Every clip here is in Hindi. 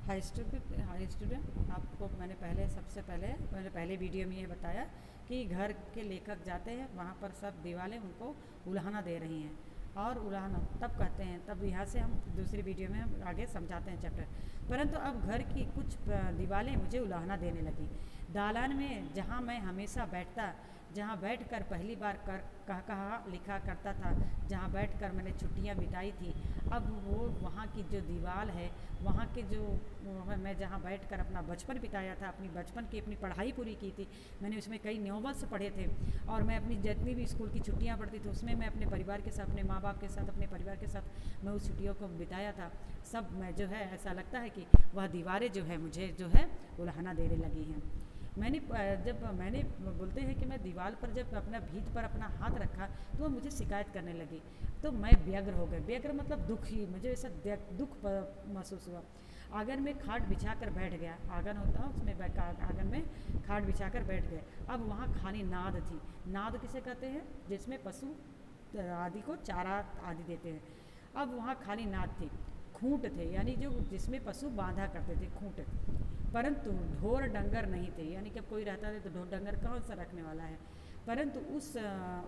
हाई स्टूडेंट, आपको मैंने सबसे पहले मैंने पहले वीडियो में ये बताया कि घर के लेखक जाते हैं, वहाँ पर सब दीवारें उनको उलाहना दे रही हैं। और उलाहना तब कहते हैं, तब यहाँ से हम दूसरी वीडियो में हम आगे समझाते हैं चैप्टर। परंतु अब घर की कुछ दीवारें मुझे उलाहना देने लगी। दालान में जहाँ मैं हमेशा बैठता, जहाँ बैठकर पहली बार कहा लिखा करता था, जहाँ बैठकर मैंने छुट्टियाँ बिताई थी, अब वो वहाँ की जो दीवार है, वहाँ के जो मैं जहाँ बैठकर अपना बचपन बिताया था, अपनी पढ़ाई पूरी की थी, मैंने उसमें कई नॉवेल्स पढ़े थे। और मैं अपनी जितनी भी स्कूल की छुट्टियाँ पढ़ती थी उसमें मैं अपने परिवार के साथ, अपने माँ बाप के साथ, अपने परिवार के साथ मैं उस छुट्टियों को बिताया था। सब मैं जो है ऐसा लगता है कि वह दीवारें जो है मुझे जो है उलाहना देने लगी हैं। जब मैंने बोलते हैं कि मैं दीवार पर जब अपना भीत पर अपना हाथ रखा तो वह मुझे शिकायत करने लगी। तो मैं व्यग्र हो गई। व्यग्र मतलब दुखी, मुझे ऐसा दुख महसूस हुआ। आंगन में खाट बिछा कर बैठ गया। आंगन होता उसमें आंगन में खाट बिछा कर बैठ गए। अब वहाँ खाली नाद थी। नाद किसे कहते हैं? जिसमें पशु आदि को चारा आदि देते हैं। अब वहाँ खाली नाद थी। खूंट थे, यानी जो जिसमें पशु बांधा करते थे, खूंट। परंतु ढोर डंगर नहीं थे, यानी कि कोई रहता है तो ढोर डंगर कौन सा रखने वाला है। परंतु उस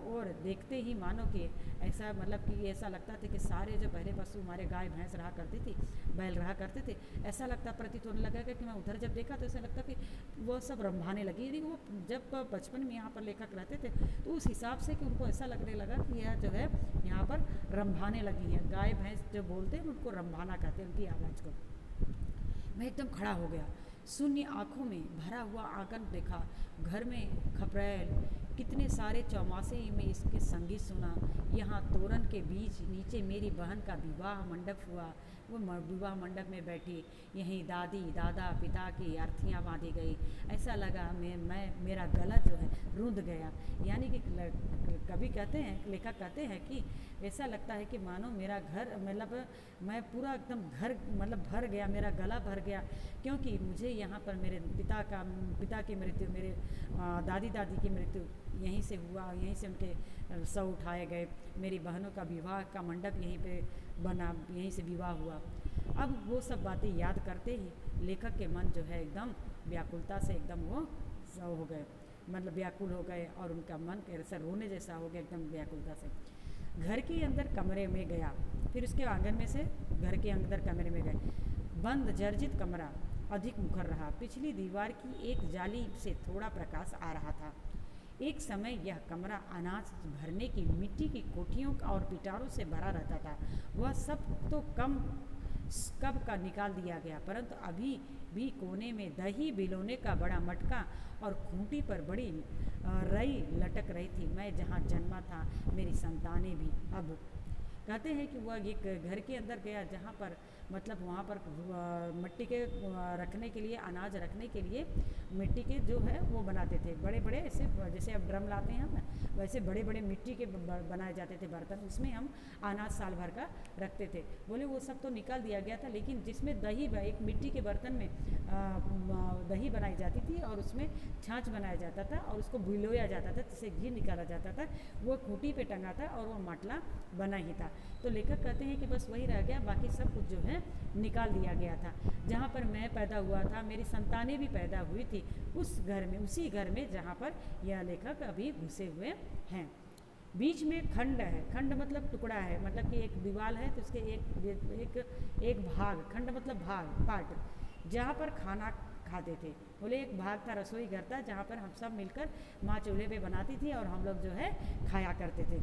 ओर देखते ही मानो कि ऐसा मतलब कि ऐसा लगता था कि सारे जो पहले पशु हमारे गाय भैंस रहा करती थी, बैल रहा करते थे, ऐसा लगता प्रतीत होने लगा कि मैं उधर जब देखा तो ऐसा लगता कि वो सब रंभाने लगी। यदि वो जब बचपन में यहाँ पर लेखक रहते थे तो उस हिसाब से कि उनको ऐसा लगने लगा कि यह जो है यहाँ पर रंभाने लगी है। गाय भैंस जो बोलते हैं उनको रंभाना कहते हैं, उनकी आवाज़ को। मैं एकदम खड़ा हो गया। शून्य आंखों में भरा हुआ आंगन देखा। घर में खपरेल कितने सारे चौमासे में इसके संगीत सुना। यहाँ तोरण के बीच नीचे मेरी बहन का विवाह मंडप हुआ। वो विवाह मंडप में बैठी। यहीं दादी दादा पिता की अर्थियाँ बांधी गई। ऐसा लगा मैं मेरा गला जो है रूंध गया। यानी कि कभी कहते हैं, लेखक कहते हैं कि ऐसा लगता है कि मानो मेरा घर मतलब मैं पूरा एकदम घर मतलब भर गया, मेरा गला भर गया। क्योंकि मुझे यहाँ पर मेरे पिता की मृत्यु, मेरे दादी की मृत्यु यहीं से हुआ, यहीं से उनके शव उठाए गए। मेरी बहनों का विवाह का मंडप यहीं पे बना, यहीं से विवाह हुआ। अब वो सब बातें याद करते ही लेखक के मन जो है एकदम व्याकुलता से एकदम वो सब हो गए, मतलब व्याकुल हो गए और उनका मन ऐसा रोने जैसा हो गया एकदम व्याकुलता से। घर के अंदर कमरे में गया, फिर उसके आंगन में से घर के अंदर कमरे में गए। बंद जर्जित कमरा अधिक मुखर रहा। पिछली दीवार की एक जाली से थोड़ा प्रकाश आ रहा था। एक समय यह कमरा अनाज भरने की मिट्टी की कोठियों और पिटारों से भरा रहता था। वह सब तो कब का निकाल दिया गया, परंतु अभी भी कोने में दही बिलोने का बड़ा मटका और खूंटी पर बड़ी रई लटक रही थी। मैं जहाँ जन्मा था, मेरी संतानें भी अब। कहते हैं कि वह एक घर के अंदर गया जहाँ पर मतलब वहाँ पर मिट्टी के रखने के लिए, अनाज रखने के लिए मिट्टी के जो है वो बनाते थे बड़े बड़े, ऐसे जैसे अब ड्रम लाते हैं हम, वैसे बड़े बड़े मिट्टी के बनाए जाते थे बर्तन, उसमें हम अनाज साल भर का रखते थे। बोले वो सब तो निकाल दिया गया था, लेकिन जिसमें दही, एक मिट्टी के बर्तन में दही बनाई जाती थी और उसमें छाछ बनाया जाता था और उसको भिलोया जाता था, जिससे घी निकाला जाता था, वो खूंटी पे टंगा था और वो माटला बना ही था। तो लेखक कहते हैं कि बस वही रह गया, बाकी सब कुछ जो है निकाल दिया गया था। जहाँ पर मैं पैदा हुआ था, मेरी संतानें भी पैदा हुई थी, उस घर में, उसी घर में जहाँ पर यह लेखक अभी घुसे हुए हैं। बीच में खंड है। खंड मतलब टुकड़ा है, मतलब कि एक दीवार है तो उसके एक भाग, खंड मतलब भाग, पार्ट, जहाँ पर खाना खाते थे। बोले एक भाग था, रसोई घर था, जहाँ पर हम सब मिलकर माँ चूल्हे पे बनाती थी और हम लोग जो है खाया करते थे।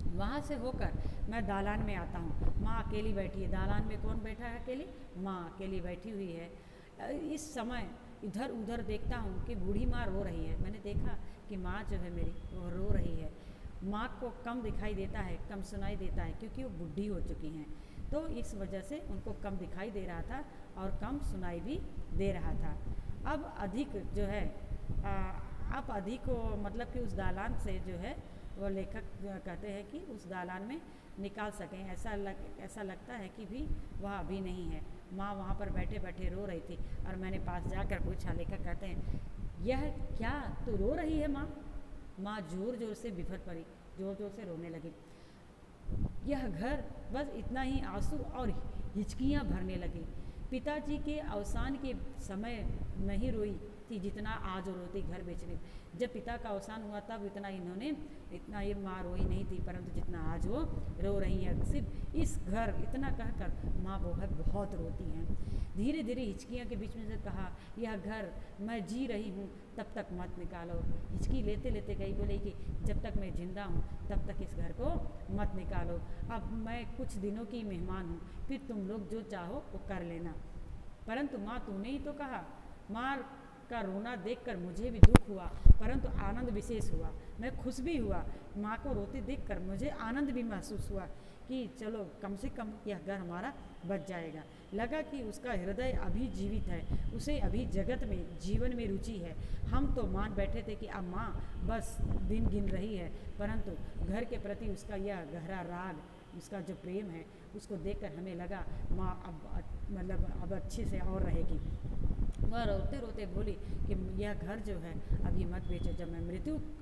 वहाँ से होकर मैं दालान में आता हूँ। माँ अकेली बैठी है। दालान में कौन बैठा है अकेली? माँ अकेली बैठी हुई है। इस समय इधर उधर देखता हूँ कि बूढ़ी माँ रो रही है। मैंने देखा कि माँ जो है मेरी वो रो रही है। माँ को कम दिखाई देता है, कम सुनाई देता है, क्योंकि वो बुढ़ी हो चुकी हैं, तो इस वजह से उनको कम दिखाई दे रहा था और कम सुनाई भी दे रहा था। अब अधिक जो है अब अधिक मतलब कि उस दालान से जो है वो लेखक कहते हैं कि उस दालान में निकाल सकें, ऐसा लगता है कि भी वह अभी नहीं है। माँ वहाँ पर बैठे बैठे रो रही थी और मैंने पास जाकर पूछा। लेखक कहते हैं, यह क्या, तू रो रही है माँ? माँ जोर जोर से बिफर पड़ी, जोर जोर से रोने लगी। यह घर, बस इतना ही आंसू और हिचकियाँ भरने लगी। पिताजी के अवसान के समय नहीं रोई थी जितना आज रोती घर बेचने। जब पिता का अवसान हुआ तब इतना ये माँ रोई नहीं थी, परंतु जितना आज वो रो रही हैं। सिर्फ इस घर इतना कहकर माँ बहुत रोती हैं। धीरे धीरे हिचकियाँ के बीच में से कहा, यह घर मैं जी रही हूँ तब तक मत निकालो। हिचकी लेते लेते गई, बोले कि जब तक मैं जिंदा हूँ तब तक इस घर को मत निकालो। अब मैं कुछ दिनों की मेहमान हूँ, फिर तुम लोग जो चाहो वो कर लेना। परंतु माँ तूने ही तो कहा। माँ का रोना देखकर मुझे भी दुख हुआ, परंतु आनंद विशेष हुआ। मैं खुश भी हुआ। माँ को रोते देखकर मुझे आनंद भी महसूस हुआ कि चलो कम से कम यह घर हमारा बच जाएगा। लगा कि उसका हृदय अभी जीवित है, उसे अभी जगत में जीवन में रुचि है। हम तो मान बैठे थे कि अब माँ बस दिन गिन रही है, परंतु घर के प्रति उसका यह गहरा राग, उसका जो प्रेम है, उसको देखकर हमें लगा माँ अब अच्छे से और रहेगी। वह रोते रोते बोली कि यह घर जो है अभी मत बेचो, जब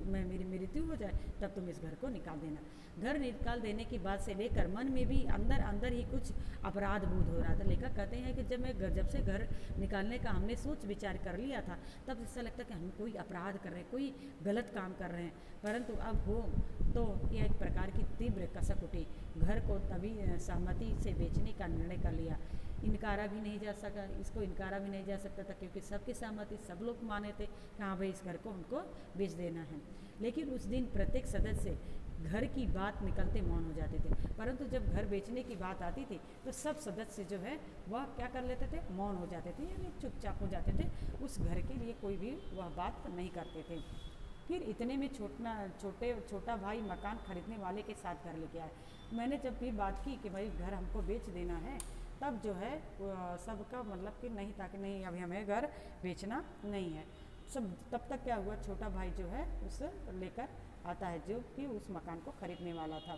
मेरी मृत्यु हो जाए तब तुम इस घर को निकाल देना। घर निकाल देने की बात से लेकर मन में भी अंदर अंदर ही कुछ अपराध बोध हो रहा था। लेखक कहते हैं कि जब से घर निकालने का हमने सोच विचार कर लिया था, तब ऐसा लगता कि हम कोई अपराध कर रहे हैं, कोई गलत काम कर रहे हैं। परंतु अब हो तो यह एक प्रकार की तीव्र कसक उठी। घर को तभी सहमति से बेचने का निर्णय कर लिया। इनकारा भी नहीं जा सका, इसको इनकारा भी नहीं जा सकता था, क्योंकि सबकी सहमति, सब लोग माने थे कि हाँ भाई इस घर को हमको बेच देना है। लेकिन उस दिन प्रत्येक सदस्य घर की बात निकलते मौन हो जाते थे, परंतु जब घर बेचने की बात आती थी तो सब सदस्य जो है वह क्या कर लेते थे, मौन हो जाते थे, यानी चुपचाप हो जाते थे। उस घर के लिए कोई भी वह बात नहीं करते थे। फिर इतने में छोटा भाई मकान खरीदने वाले के साथ घर लेके आए। मैंने जब भी बात की कि भाई घर हमको बेच देना है, तब जो है सबका मतलब कि नहीं था कि नहीं अभी हमें घर बेचना नहीं है। सब तब तक क्या हुआ, छोटा भाई जो है उसे लेकर आता है जो कि उस मकान को खरीदने वाला था।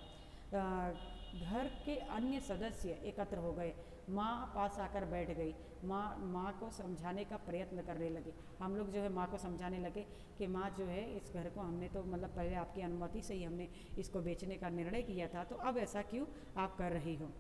घर के अन्य सदस्य एकत्र हो गए। माँ पास आकर बैठ गई। माँ को समझाने का प्रयत्न करने लगे। हम लोग जो है माँ को समझाने लगे कि माँ जो है इस घर को हमने तो मतलब पहले आपकी अनुमति से ही हमने इसको बेचने का निर्णय किया था, तो अब ऐसा क्यों आप कर रही हो।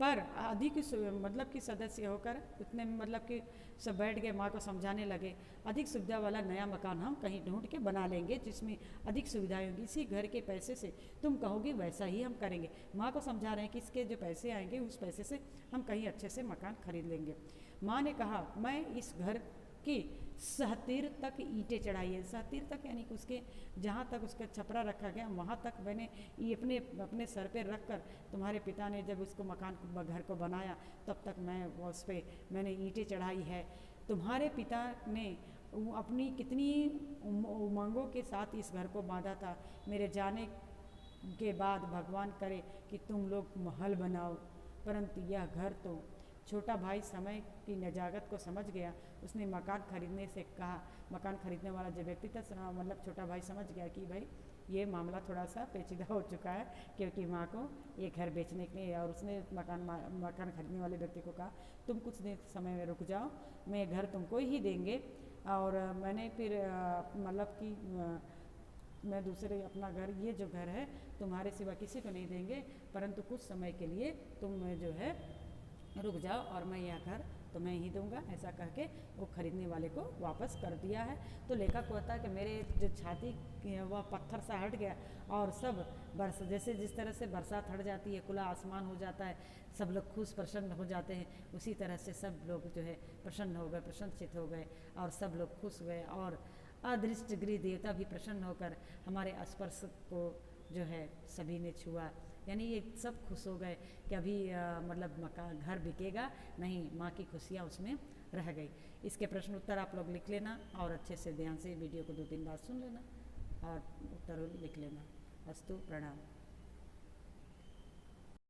पर अधिक मतलब कि सदस्य होकर उतने मतलब कि सब बैठ गए, माँ को समझाने लगे। अधिक सुविधा वाला नया मकान हम कहीं ढूंढ के बना लेंगे जिसमें अधिक सुविधाएं होंगी। इसी घर के पैसे से तुम कहोगी वैसा ही हम करेंगे। माँ को समझा रहे हैं कि इसके जो पैसे आएंगे उस पैसे से हम कहीं अच्छे से मकान खरीद लेंगे। माँ ने कहा, मैं इस घर की सहतीर तक ईंटें चढ़ाई है। सहतीर तक यानी कि उसके जहाँ तक उसका छपरा रखा गया वहाँ तक मैंने ये अपने सर पे रख कर, तुम्हारे पिता ने जब उसको घर को बनाया तब तक मैं उस पर मैंने ईंटें चढ़ाई है। तुम्हारे पिता ने अपनी कितनी उमंगों के साथ इस घर को बांधा था। मेरे जाने के बाद भगवान करे कि तुम लोग महल बनाओ, परंतु यह घर तो। छोटा भाई समय की नजाकत को समझ गया। उसने मकान खरीदने से कहा। मकान खरीदने वाला जो व्यक्ति था मतलब छोटा भाई समझ गया कि भाई ये मामला थोड़ा सा पेचीदा हो चुका है, क्योंकि माँ को ये घर बेचने के लिए, और उसने मकान खरीदने वाले व्यक्ति को कहा, तुम कुछ देर समय में रुक जाओ, मैं घर तुमको ही देंगे। और मैंने फिर मतलब कि मैं दूसरे अपना घर, ये जो घर है तुम्हारे सिवा किसी को नहीं देंगे, परंतु कुछ समय के लिए तुम जो है रुक जाओ और मैं यह घर तुम्हें ही दूंगा। ऐसा कह के वो खरीदने वाले को वापस कर दिया है। तो लेखक कहता है कि मेरे जो छाती वह पत्थर सा हट गया और सब जैसे जिस तरह से बरसात हट जाती है, खुला आसमान हो जाता है, सब लोग खुश प्रसन्न हो जाते हैं, उसी तरह से सब लोग जो है प्रसन्न हो गए, प्रसन्नचित हो गए और सब लोग खुश हुए। और अदृष्ट गृह देवता भी प्रसन्न होकर हमारे स्पर्श को जो है सभी ने छुआ। यानी ये सब खुश हो गए कि अभी मतलब मकान घर बिकेगा नहीं, माँ की खुशियाँ उसमें रह गई। इसके प्रश्न उत्तर आप लोग लिख लेना और अच्छे से ध्यान से वीडियो को 2-3 बार सुन लेना और उत्तर लिख लेना। अस्तु, प्रणाम।